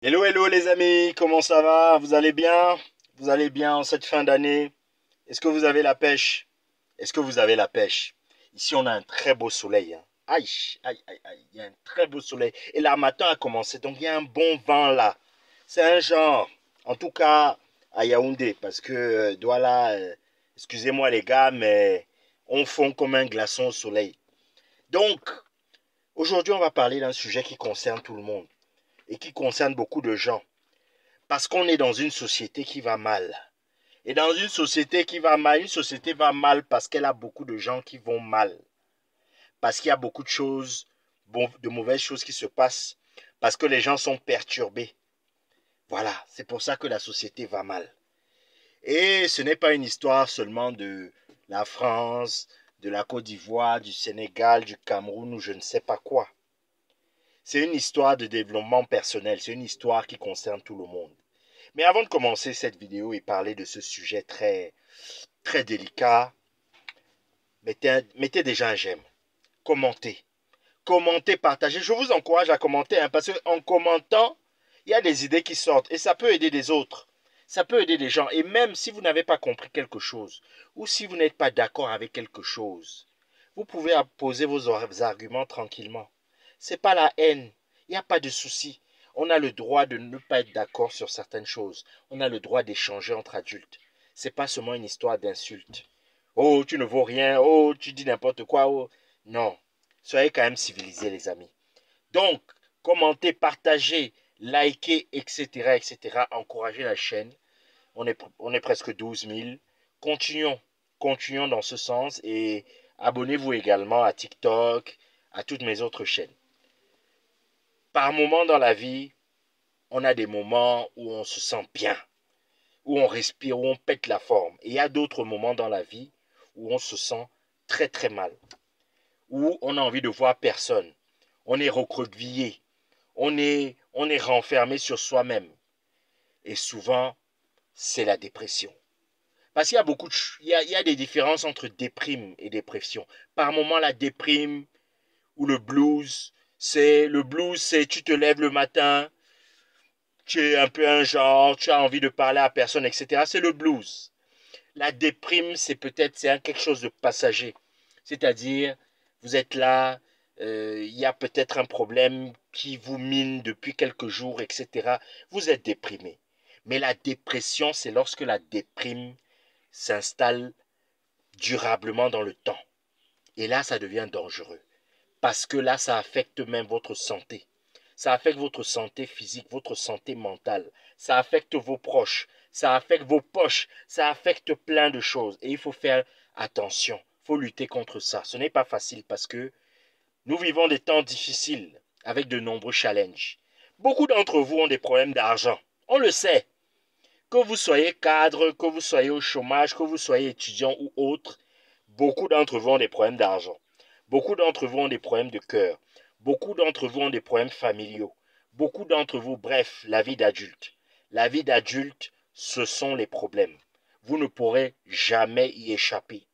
Hello, hello les amis, comment ça va? Vous allez bien? Vous allez bien en cette fin d'année? Est-ce que vous avez la pêche? Est-ce que vous avez la pêche? Ici, on a un très beau soleil, hein. Aïe, aïe, aïe, aïe, il y a un très beau soleil. Et là, matin a commencé, donc il y a un bon vent là. C'est un genre, en tout cas à Yaoundé, parce que Douala, excusez-moi les gars, mais on fond comme un glaçon au soleil. Donc, aujourd'hui, on va parler d'un sujet qui concerne tout le monde et qui concerne beaucoup de gens. Parce qu'on est dans une société qui va mal. Et dans une société qui va mal, une société va mal parce qu'elle a beaucoup de gens qui vont mal. Parce qu'il y a beaucoup de choses, de mauvaises choses qui se passent. Parce que les gens sont perturbés. Voilà, c'est pour ça que la société va mal. Et ce n'est pas une histoire seulement de la France, de la Côte d'Ivoire, du Sénégal, du Cameroun ou je ne sais pas quoi. C'est une histoire de développement personnel, c'est une histoire qui concerne tout le monde. Mais avant de commencer cette vidéo et parler de ce sujet très délicat, mettez déjà un j'aime, commentez. Commentez, partagez. Je vous encourage à commenter, hein, parce qu'en commentant, il y a des idées qui sortent et ça peut aider des autres. Ça peut aider des gens. Et même si vous n'avez pas compris quelque chose ou si vous n'êtes pas d'accord avec quelque chose, vous pouvez poser vos arguments tranquillement. C'est pas la haine. Il n'y a pas de souci. On a le droit de ne pas être d'accord sur certaines choses. On a le droit d'échanger entre adultes. C'est pas seulement une histoire d'insultes. Oh, tu ne vaux rien. Oh, tu dis n'importe quoi. Oh. Non. Soyez quand même civilisés, les amis. Donc, commentez, partagez, likez, etc., etc. Encouragez la chaîne. On est presque 12 000. Continuons. Continuons dans ce sens et abonnez-vous également à TikTok, à toutes mes autres chaînes. Par moments dans la vie, on a des moments où on se sent bien, où on respire, où on pète la forme. Et il y a d'autres moments dans la vie où on se sent très mal, où on a envie de voir personne. On est recroquevillé, on est renfermé sur soi-même. Et souvent, c'est la dépression. Parce qu'il y a il y a des différences entre déprime et dépression. Par moment, la déprime ou le blues, c'est tu te lèves le matin, tu es un peu un genre, tu as envie de parler à personne, etc. C'est le blues. La déprime, c'est quelque chose de passager. C'est-à-dire, vous êtes là, il y a peut-être un problème qui vous mine depuis quelques jours, etc. Vous êtes déprimé. Mais la dépression, c'est lorsque la déprime s'installe durablement dans le temps. Et là, ça devient dangereux. Parce que là, ça affecte même votre santé. Ça affecte votre santé physique, votre santé mentale. Ça affecte vos proches. Ça affecte vos poches. Ça affecte plein de choses. Et il faut faire attention. Il faut lutter contre ça. Ce n'est pas facile parce que nous vivons des temps difficiles avec de nombreux challenges. Beaucoup d'entre vous ont des problèmes d'argent. On le sait. Que vous soyez cadre, que vous soyez au chômage, que vous soyez étudiant ou autre, beaucoup d'entre vous ont des problèmes d'argent. Beaucoup d'entre vous ont des problèmes de cœur. Beaucoup d'entre vous ont des problèmes familiaux. Beaucoup d'entre vous, bref, la vie d'adulte. La vie d'adulte, ce sont les problèmes. Vous ne pourrez jamais y échapper.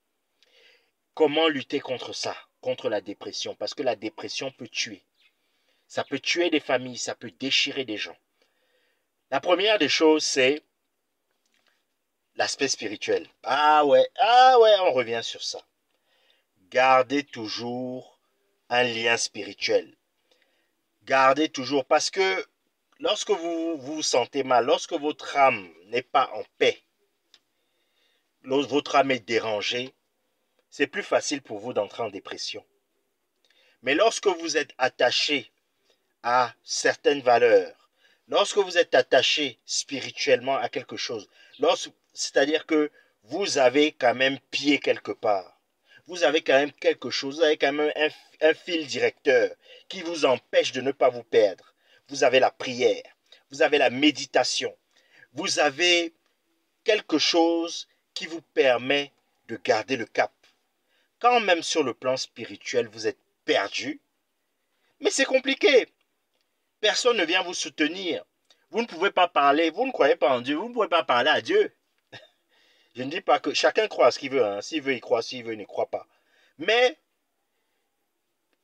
Comment lutter contre ça, contre la dépression? Parce que la dépression peut tuer. Ça peut tuer des familles, ça peut déchirer des gens. La première des choses, c'est l'aspect spirituel. Ah ouais, on revient sur ça. Gardez toujours un lien spirituel. Gardez toujours, parce que lorsque vous vous sentez mal, lorsque votre âme n'est pas en paix, lorsque votre âme est dérangée, c'est plus facile pour vous d'entrer en dépression. Mais lorsque vous êtes attaché à certaines valeurs, lorsque vous êtes attaché spirituellement à quelque chose, c'est-à-dire que vous avez quand même pied quelque part, vous avez quand même quelque chose, vous avez quand même un fil directeur qui vous empêche de ne pas vous perdre. Vous avez la prière, vous avez la méditation, vous avez quelque chose qui vous permet de garder le cap. Quand même sur le plan spirituel, vous êtes perdu, mais c'est compliqué. Personne ne vient vous soutenir. Vous ne pouvez pas parler, vous ne croyez pas en Dieu, vous ne pouvez pas parler à Dieu. Je ne dis pas que chacun croit ce qu'il veut, hein. S'il veut, il croit, s'il veut, il ne croit pas. Mais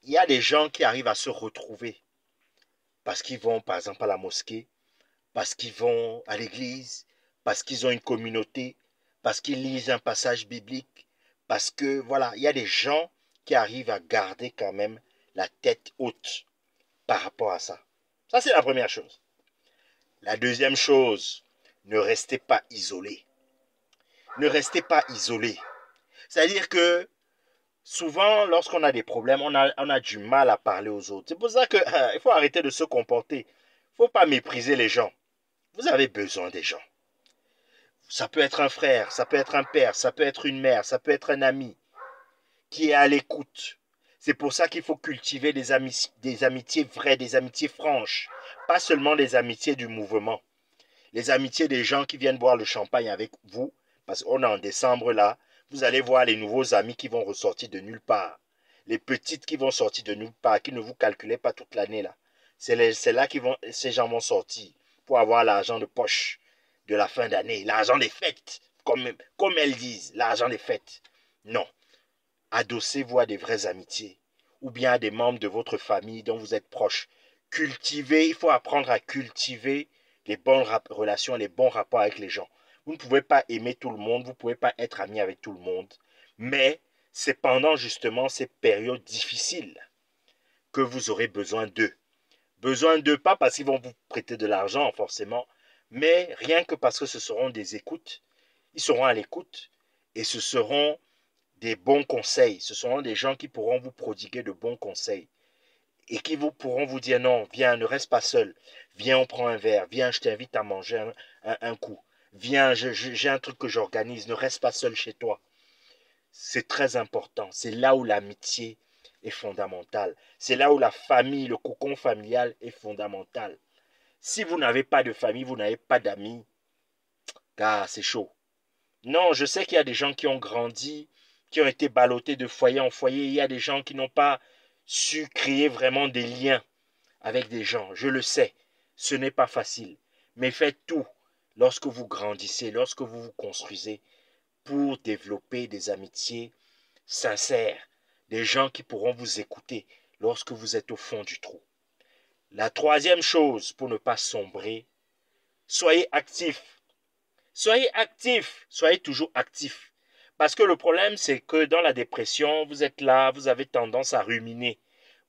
il y a des gens qui arrivent à se retrouver parce qu'ils vont, par exemple, à la mosquée, parce qu'ils vont à l'église, parce qu'ils ont une communauté, parce qu'ils lisent un passage biblique, parce que, voilà, il y a des gens qui arrivent à garder quand même la tête haute par rapport à ça. Ça, c'est la première chose. La deuxième chose, ne restez pas isolés. Ne restez pas isolés. C'est-à-dire que souvent, lorsqu'on a des problèmes, on a du mal à parler aux autres. C'est pour ça qu'il faut arrêter de se comporter. Il ne faut pas mépriser les gens. Vous avez besoin des gens. Ça peut être un frère, ça peut être un père, ça peut être une mère, ça peut être un ami qui est à l'écoute. C'est pour ça qu'il faut cultiver des amitiés vraies, des amitiés franches. Pas seulement des amitiés du mouvement. Les amitiés des gens qui viennent boire le champagne avec vous, parce qu'on est en décembre là, vous allez voir les nouveaux amis qui vont ressortir de nulle part. Les petites qui vont sortir de nulle part, qui ne vous calculez pas toute l'année là. C'est là que ces gens vont sortir pour avoir l'argent de poche de la fin d'année, l'argent des fêtes, comme elles disent, l'argent des fêtes. Non. Adossez-vous à des vraies amitiés, ou bien à des membres de votre famille dont vous êtes proches. Cultivez, il faut apprendre à cultiver les bonnes relations, les bons rapports avec les gens. Vous ne pouvez pas aimer tout le monde, vous ne pouvez pas être ami avec tout le monde, mais c'est pendant justement ces périodes difficiles que vous aurez besoin d'eux. Besoin d'eux, pas parce qu'ils vont vous prêter de l'argent forcément, mais rien que parce que ce seront des écoutes. Ils seront à l'écoute et ce seront des bons conseils. Ce seront des gens qui pourront vous prodiguer de bons conseils et qui pourront vous dire non, viens, ne reste pas seul. Viens, on prend un verre. Viens, je t'invite à manger un coup. Viens, j'ai un truc que j'organise. Ne reste pas seul chez toi. C'est très important. C'est là où l'amitié est fondamentale. C'est là où la famille, le cocon familial est fondamental. Si vous n'avez pas de famille, vous n'avez pas d'amis, car c'est chaud. Non, je sais qu'il y a des gens qui ont grandi, qui ont été ballottés de foyer en foyer. Il y a des gens qui n'ont pas su créer vraiment des liens avec des gens. Je le sais, ce n'est pas facile. Mais faites tout lorsque vous grandissez, lorsque vous vous construisez, pour développer des amitiés sincères, des gens qui pourront vous écouter lorsque vous êtes au fond du trou. La troisième chose pour ne pas sombrer, soyez actifs. Soyez actifs, soyez toujours actifs. Parce que le problème, c'est que dans la dépression, vous êtes là, vous avez tendance à ruminer.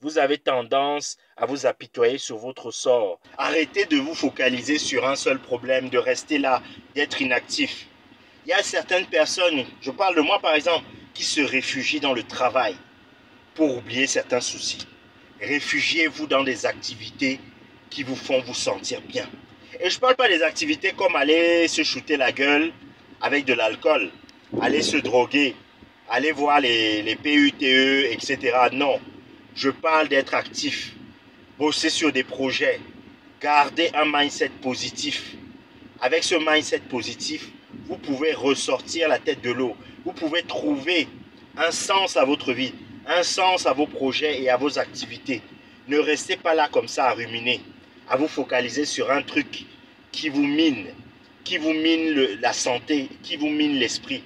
Vous avez tendance à vous apitoyer sur votre sort. Arrêtez de vous focaliser sur un seul problème, de rester là, d'être inactif. Il y a certaines personnes, je parle de moi par exemple, qui se réfugient dans le travail pour oublier certains soucis. Réfugiez-vous dans des activités qui vous font vous sentir bien. Et je ne parle pas des activités comme aller se shooter la gueule avec de l'alcool, aller se droguer, aller voir les PUTE, etc. Non, je parle d'être actif, bosser sur des projets, garder un mindset positif. Avec ce mindset positif, vous pouvez ressortir la tête de l'eau. Vous pouvez trouver un sens à votre vie, un sens à vos projets et à vos activités. Ne restez pas là comme ça à ruminer, à vous focaliser sur un truc qui vous mine la santé, qui vous mine l'esprit.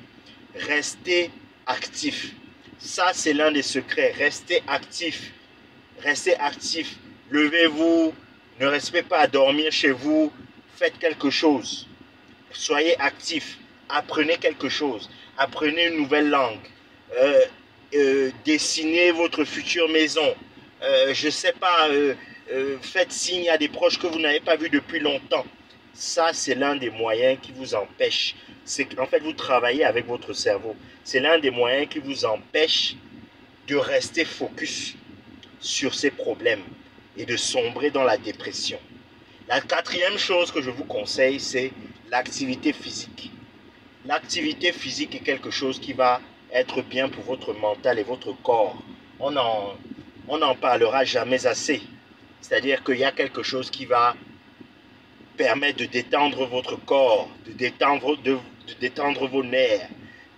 Restez actif. Ça, c'est l'un des secrets. Restez actif. Restez actif. Levez-vous. Ne restez pas à dormir chez vous. Faites quelque chose. Soyez actif. Apprenez quelque chose. Apprenez une nouvelle langue. Dessinez votre future maison. Je ne sais pas, faites signe à des proches que vous n'avez pas vus depuis longtemps. Ça, c'est l'un des moyens qui vous empêche. En fait, vous travaillez avec votre cerveau. C'est l'un des moyens qui vous empêche de rester focus sur ces problèmes et de sombrer dans la dépression. La quatrième chose que je vous conseille, c'est l'activité physique. L'activité physique est quelque chose qui va être bien pour votre mental et votre corps. On n'en parlera jamais assez. C'est-à-dire qu'il y a quelque chose qui va permettre de détendre votre corps, de détendre vos nerfs,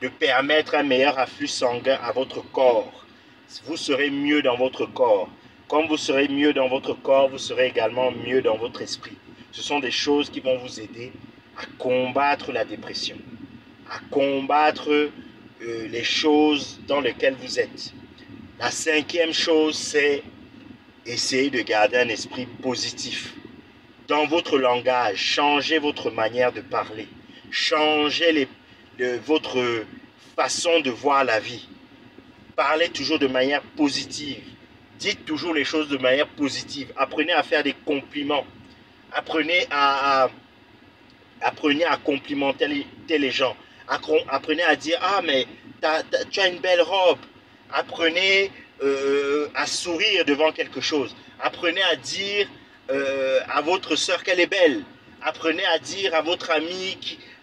de permettre un meilleur afflux sanguin à votre corps. Vous serez mieux dans votre corps. Comme vous serez mieux dans votre corps, vous serez également mieux dans votre esprit. Ce sont des choses qui vont vous aider à combattre la dépression, à combattre les choses dans lesquelles vous êtes. La cinquième chose, c'est essayer de garder un esprit positif. dans votre langage, changez votre manière de parler, changez votre façon de voir la vie. Parlez toujours de manière positive. Dites toujours les choses de manière positive. Apprenez à faire des compliments. Apprenez apprenez à complimenter les gens. Apprenez à dire, ah, mais tu as une belle robe. Apprenez à sourire devant quelque chose. Apprenez à dire à votre soeur qu'elle est belle. Apprenez à dire à votre ami,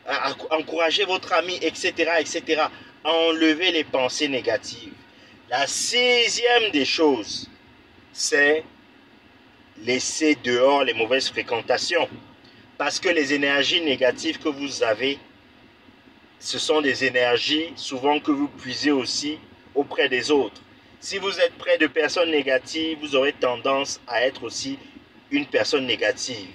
à encourager votre ami, etc., etc. Enlevez les pensées négatives. La sixième des choses, c'est laisser dehors les mauvaises fréquentations. Parce que les énergies négatives que vous avez, ce sont des énergies souvent que vous puisez aussi auprès des autres. Si vous êtes près de personnes négatives, vous aurez tendance à être aussi une personne négative.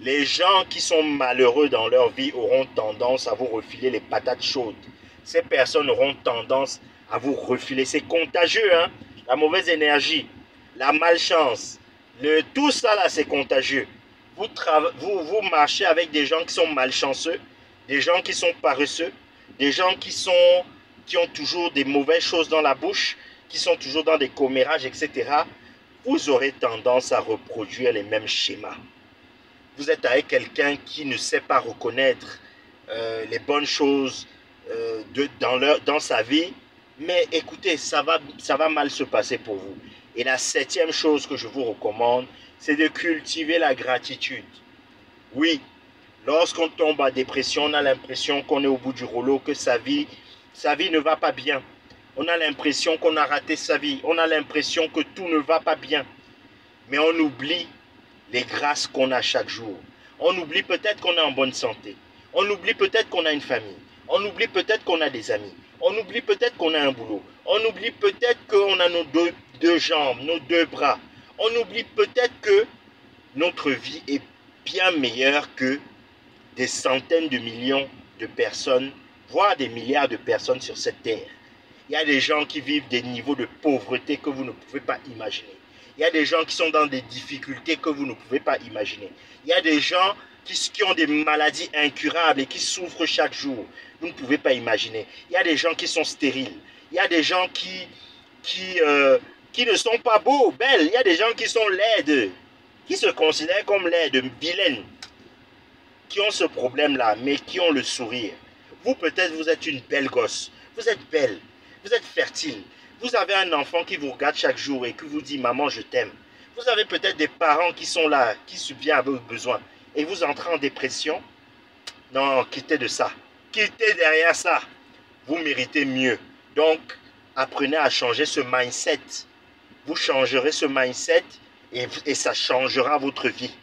Les gens qui sont malheureux dans leur vie auront tendance à vous refiler les patates chaudes. Ces personnes auront tendance à vous refiler. C'est contagieux, hein? La mauvaise énergie, la malchance, tout ça là, c'est contagieux. Vous marchez avec des gens qui sont malchanceux, des gens qui sont paresseux, des gens qui ont toujours des mauvaises choses dans la bouche, qui sont toujours dans des commérages, etc. Vous aurez tendance à reproduire les mêmes schémas. Vous êtes avec quelqu'un qui ne sait pas reconnaître les bonnes choses dans sa vie, mais écoutez, ça va mal se passer pour vous. Et la septième chose que je vous recommande, c'est de cultiver la gratitude. Oui, lorsqu'on tombe en dépression, on a l'impression qu'on est au bout du rouleau, que sa vie ne va pas bien. On a l'impression qu'on a raté sa vie. On a l'impression que tout ne va pas bien. Mais on oublie les grâces qu'on a chaque jour. On oublie peut-être qu'on est en bonne santé. On oublie peut-être qu'on a une famille. On oublie peut-être qu'on a des amis. On oublie peut-être qu'on a un boulot. On oublie peut-être qu'on a nos deux jambes, nos deux bras. On oublie peut-être que notre vie est bien meilleure que des centaines de millions de personnes, voire des milliards de personnes sur cette terre. Il y a des gens qui vivent des niveaux de pauvreté que vous ne pouvez pas imaginer. Il y a des gens qui sont dans des difficultés que vous ne pouvez pas imaginer. Il y a des gens qui ont des maladies incurables et qui souffrent chaque jour. Vous ne pouvez pas imaginer. Il y a des gens qui sont stériles. Il y a des gens qui ne sont pas beaux, belles. Il y a des gens qui sont laides, qui se considèrent comme laides, vilaines, qui ont ce problème-là, mais qui ont le sourire. Vous, peut-être, vous êtes une belle gosse. Vous êtes belle. Vous êtes fertile. Vous avez un enfant qui vous regarde chaque jour et qui vous dit « Maman, je t'aime ». Vous avez peut-être des parents qui sont là, qui subviennent à vos besoins. Et vous entrez en dépression. Non, quittez de ça. Quittez derrière ça. Vous méritez mieux. Donc, apprenez à changer ce mindset. Vous changerez ce mindset et ça changera votre vie.